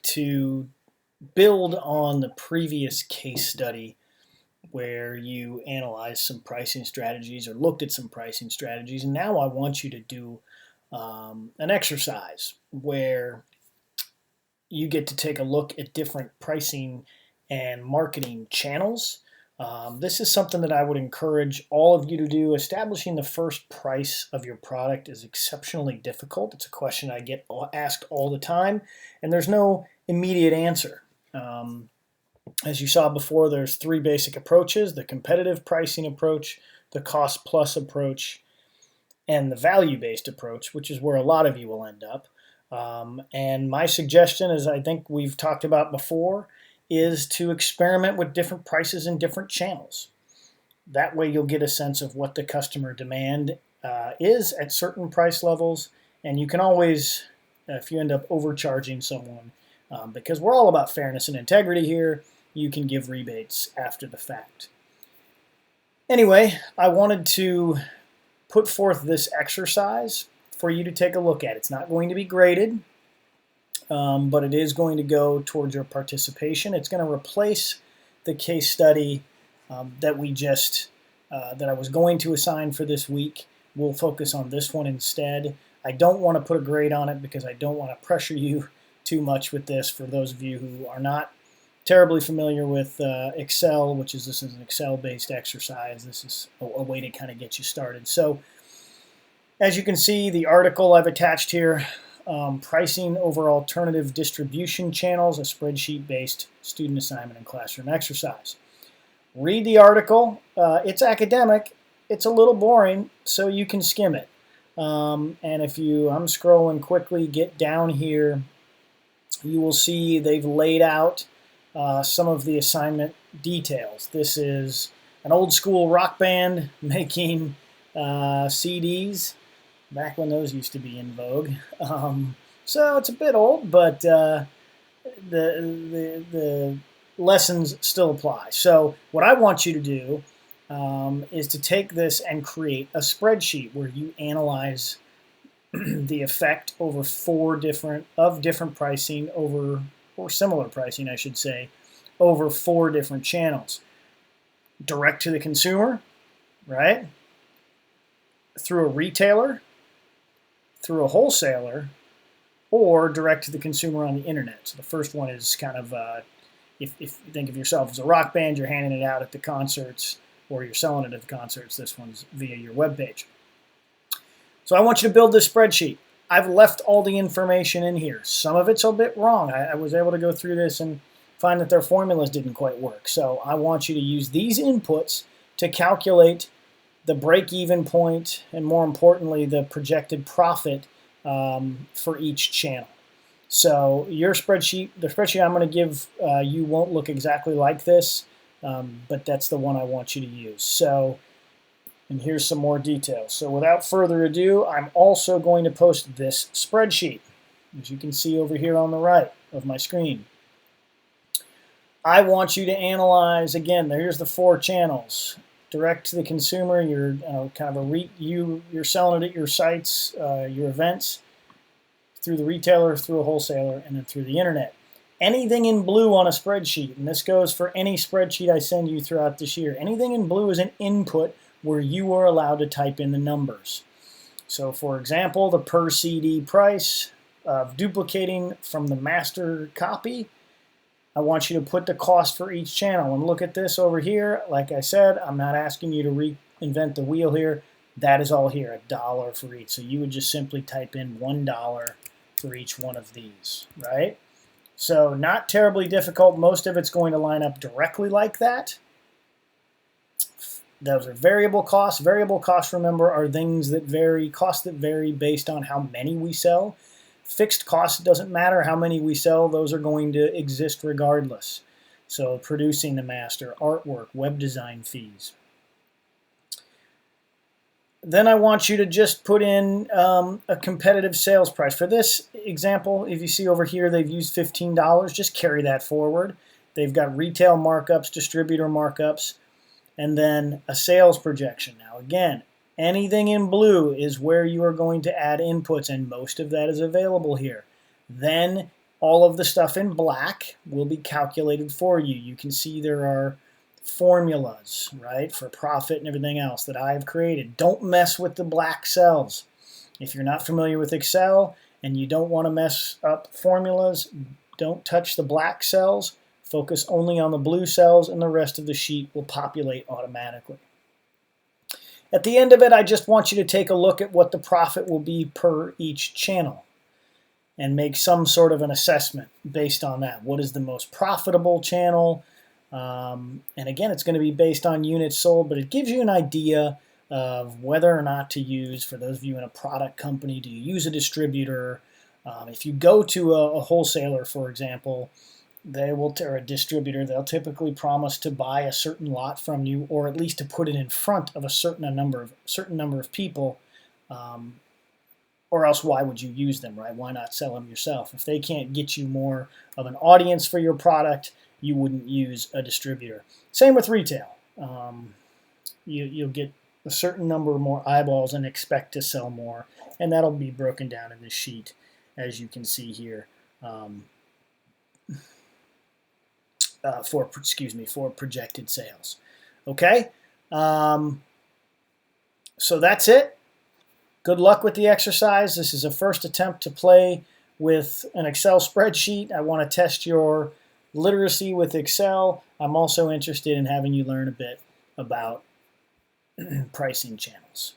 to build on the previous case study where you analyzed some pricing strategies or looked at some pricing strategies. And now I want you to do an exercise where you get to take a look at different pricing and marketing channels. This is something that I would encourage all of you to do. Establishing the first price of your product is exceptionally difficult. It's a question I get asked all the time, and there's no immediate answer. As you saw before, there's three basic approaches: the competitive pricing approach, the cost plus approach, and the value-based approach, which is where a lot of you will end up. And my suggestion, as I think we've talked about before, is to experiment with different prices in different channels. That way you'll get a sense of what the customer demand is at certain price levels, and you can always, if you end up overcharging someone, because we're all about fairness and integrity here, you can give rebates after the fact. Anyway, I wanted to put forth this exercise for you to take a look at. It's not going to be graded, but it is going to go towards your participation. It's going to replace the case study that I was going to assign for this week. We'll focus on this one instead. I don't want to put a grade on it because I don't want to pressure you too much with this. For those of you who are not terribly familiar with Excel, this is an Excel-based exercise. This is a way to kind of get you started. So, as you can see, the article I've attached here, Pricing Over Alternative Distribution Channels, a spreadsheet-based student assignment and classroom exercise. Read the article. It's academic. It's a little boring, so you can skim it. And if I'm scrolling quickly, get down here, you will see they've laid out some of the assignment details. This is an old school rock band making CDs, back when those used to be in vogue. So it's a bit old, but the lessons still apply. So what I want you to do is to take this and create a spreadsheet where you analyze the effect over different pricing or similar pricing, I should say, over 4 different channels. Direct to the consumer, right? Through a retailer, through a wholesaler, or direct to the consumer on the internet. So the first one is kind of, if you think of yourself as a rock band, you're handing it out at the concerts, or you're selling it at the concerts. This one's via your webpage. So I want you to build this spreadsheet. I've left all the information in here. Some of it's a bit wrong. I was able to go through this and find that their formulas didn't quite work. So I want you to use these inputs to calculate the break-even point and, more importantly, the projected profit for each channel. So your spreadsheet, the spreadsheet I'm going to give you won't look exactly like this, but that's the one I want you to use. So, and here's some more details. So without further ado, I'm also going to post this spreadsheet, as you can see over here on the right of my screen. I want you to analyze, again, here's the 4 channels. Direct to the consumer, you're you're selling it at your sites, your events, through the retailer, through a wholesaler, and then through the internet. Anything in blue on a spreadsheet, and this goes for any spreadsheet I send you throughout this year, anything in blue is an input where you are allowed to type in the numbers. So for example, the per CD price of duplicating from the master copy, I want you to put the cost for each channel. And look at this over here. Like I said, I'm not asking you to reinvent the wheel here. That is all here, $1 for each. So you would just simply type in $1 for each one of these, right? So not terribly difficult. Most of it's going to line up directly like that. Those are variable costs. Variable costs, remember, are things that vary, costs that vary based on how many we sell. Fixed costs, doesn't matter how many we sell, those are going to exist regardless. So producing the master, artwork, web design fees. Then I want you to just put in a competitive sales price. For this example, if you see over here, they've used $15. Just carry that forward. They've got retail markups, distributor markups, and then a sales projection. Now again, anything in blue is where you are going to add inputs, and most of that is available here. Then All of the stuff in black will be calculated for you. You can see there are formulas, right, for profit and everything else that I've created. Don't mess with the black cells. If you're not familiar with Excel and you don't want to mess up formulas, don't touch the black cells. Focus only on the blue cells, and the rest of the sheet will populate automatically. At the end of it, I just want you to take a look at what the profit will be per each channel and make some sort of an assessment based on that. What is the most profitable channel? And again, it's going to be based on units sold, but it gives you an idea of whether or not to use, for those of you in a product company, do you use a distributor? If you go to a wholesaler, for example, or a distributor, they'll typically promise to buy a certain lot from you, or at least to put it in front of a certain number of people. Or else why would you use them, right? Why not sell them yourself? If they can't get you more of an audience for your product, you wouldn't use a distributor. Same with retail. You'll get a certain number more eyeballs and expect to sell more, and that'll be broken down in this sheet, as you can see here, for projected sales. Okay, so that's it. Good luck with the exercise. This is a first attempt to play with an Excel spreadsheet. I want to test your literacy with Excel. I'm also interested in having you learn a bit about pricing channels.